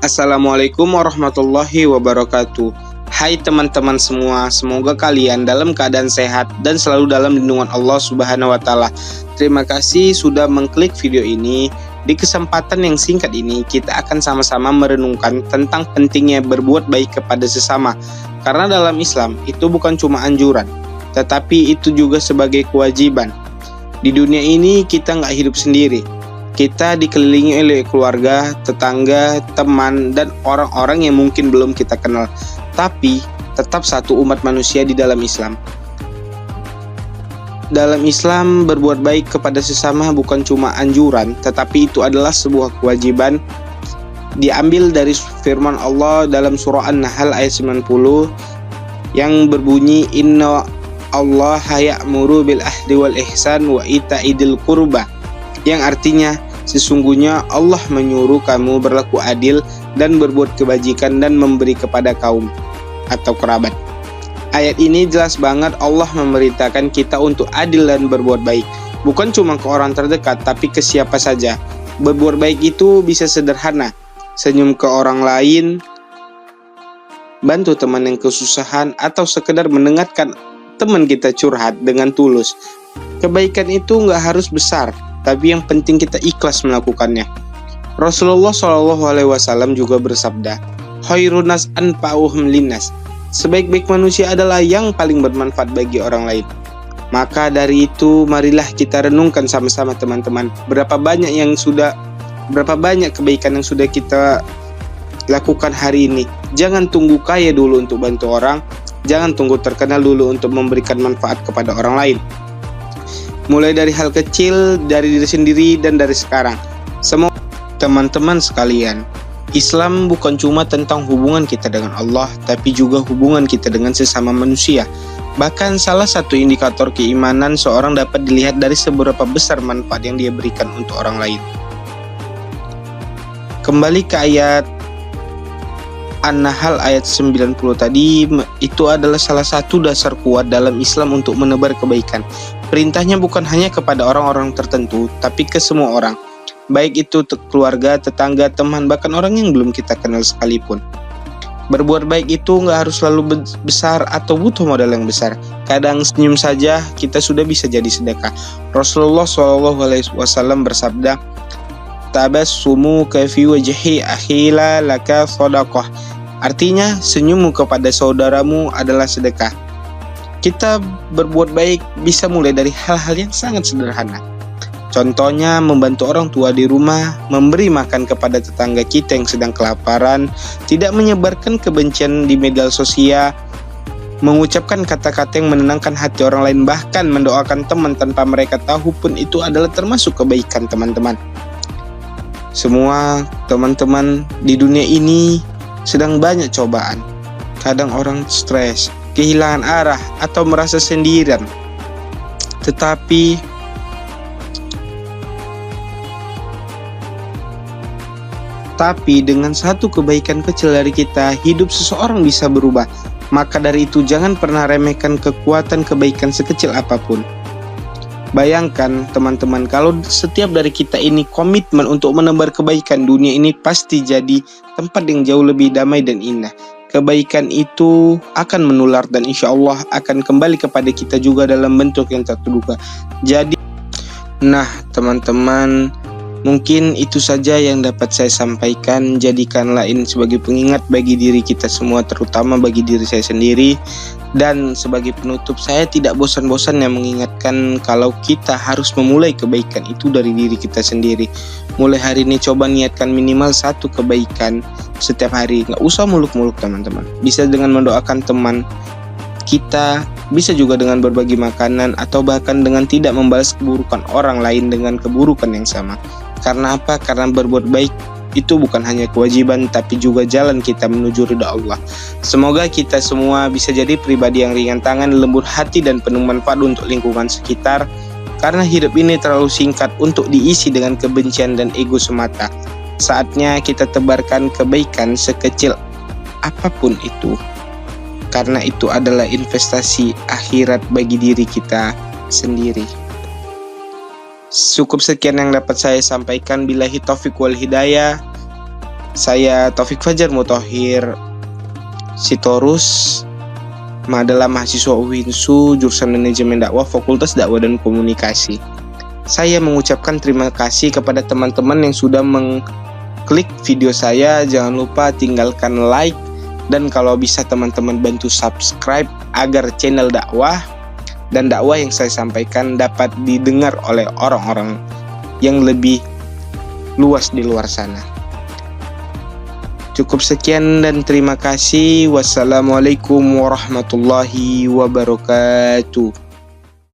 Assalamualaikum warahmatullahi wabarakatuh. Hai teman-teman semua, semoga kalian dalam keadaan sehat dan selalu dalam lindungan Allah Subhanahu wa Ta'ala. Terima kasih sudah mengklik video ini. Di kesempatan yang singkat ini, kita akan sama-sama merenungkan tentang pentingnya berbuat baik kepada sesama. Karena dalam Islam itu bukan cuma anjuran, tetapi itu juga sebagai kewajiban. Di dunia ini kita nggak hidup sendiri. Kita dikelilingi oleh keluarga, tetangga, teman, dan orang-orang yang mungkin belum kita kenal. Tapi tetap satu umat manusia di dalam Islam. Dalam Islam, berbuat baik kepada sesama bukan cuma anjuran, tetapi itu adalah sebuah kewajiban. Diambil dari firman Allah dalam surah An-Nahl ayat 90 yang berbunyi, Inna Allah ya'muru bil ahdi wal ihsan wa ita'idil qurba, yang artinya sesungguhnya Allah menyuruh kamu berlaku adil dan berbuat kebajikan dan memberi kepada kaum atau kerabat. Ayat ini jelas banget Allah memerintahkan kita untuk adil dan berbuat baik. Bukan cuma ke orang terdekat, tapi ke siapa saja. Berbuat baik itu bisa sederhana. Senyum ke orang lain, bantu teman yang kesusahan, atau sekedar mendengarkan teman kita curhat dengan tulus. Kebaikan itu nggak harus besar, tapi yang penting kita ikhlas melakukannya. Rasulullah SAW juga bersabda, Khairun nas anfa'uhum linnas. Sebaik-baik manusia adalah yang paling bermanfaat bagi orang lain. Maka dari itu, marilah kita renungkan sama-sama teman-teman, berapa banyak kebaikan yang sudah kita lakukan hari ini. Jangan tunggu kaya dulu untuk bantu orang, jangan tunggu terkenal dulu untuk memberikan manfaat kepada orang lain. Mulai dari hal kecil, dari diri sendiri, dan dari sekarang. Semoga teman-teman sekalian, Islam bukan cuma tentang hubungan kita dengan Allah, tapi juga hubungan kita dengan sesama manusia. Bahkan salah satu indikator keimanan seorang dapat dilihat dari seberapa besar manfaat yang dia berikan untuk orang lain. Kembali ke ayat An-Nahl ayat 90 tadi, itu adalah salah satu dasar kuat dalam Islam untuk menebar kebaikan. Perintahnya bukan hanya kepada orang-orang tertentu, tapi ke semua orang. Baik itu keluarga, tetangga, teman, bahkan orang yang belum kita kenal sekalipun. Berbuat baik itu nggak harus selalu besar atau butuh modal yang besar. Kadang senyum saja kita sudah bisa jadi sedekah. Rasulullah SAW bersabda, Tabassumu fi wajhi akhila laka shadaqah. Artinya, senyummu kepada saudaramu adalah sedekah. Kita berbuat baik bisa mulai dari hal-hal yang sangat sederhana. Contohnya, membantu orang tua di rumah, memberi makan kepada tetangga kita yang sedang kelaparan, tidak menyebarkan kebencian di media sosial, mengucapkan kata-kata yang menenangkan hati orang lain, bahkan mendoakan teman tanpa mereka tahu pun itu adalah termasuk kebaikan teman-teman. Semua teman-teman di dunia ini sedang banyak cobaan. Kadang orang stres, kehilangan arah, atau merasa sendirian. Tetapi dengan satu kebaikan kecil dari kita, hidup seseorang bisa berubah. Maka dari itu jangan pernah remehkan kekuatan kebaikan sekecil apapun. Bayangkan teman-teman, kalau setiap dari kita ini komitmen untuk menebar kebaikan, dunia ini pasti jadi tempat yang jauh lebih damai dan indah. Kebaikan itu akan menular dan insya Allah akan kembali kepada kita juga dalam bentuk yang tak terduga. Jadi, teman-teman, mungkin itu saja yang dapat saya sampaikan. Jadikanlah ini sebagai pengingat bagi diri kita semua, terutama bagi diri saya sendiri. Dan sebagai penutup, saya tidak bosan-bosan yang mengingatkan kalau kita harus memulai kebaikan itu dari diri kita sendiri. Mulai hari ini coba niatkan minimal satu kebaikan setiap hari. Nggak usah muluk-muluk teman-teman. Bisa dengan mendoakan teman kita, bisa juga dengan berbagi makanan, atau bahkan dengan tidak membalas keburukan orang lain dengan keburukan yang sama. Karena apa? Karena berbuat baik itu bukan hanya kewajiban, tapi juga jalan kita menuju ridha Allah. Semoga kita semua bisa jadi pribadi yang ringan tangan, lembut hati, dan penuh manfaat untuk lingkungan sekitar. Karena hidup ini terlalu singkat untuk diisi dengan kebencian dan ego semata. Saatnya kita tebarkan kebaikan sekecil apapun itu. Karena itu adalah investasi akhirat bagi diri kita sendiri. Cukup sekian yang dapat saya sampaikan. Billahi taufiq wal hidayah. Saya Taufik Fajar Mutahhir Sitorus, adalah mahasiswa UINSU jurusan Manajemen Dakwah Fakultas Dakwah dan Komunikasi. Saya mengucapkan terima kasih kepada teman-teman yang sudah mengklik video saya. Jangan lupa tinggalkan like, dan kalau bisa teman-teman bantu subscribe agar channel dakwah dan dakwah yang saya sampaikan dapat didengar oleh orang-orang yang lebih luas di luar sana. Cukup sekian dan terima kasih. Wassalamualaikum warahmatullahi wabarakatuh.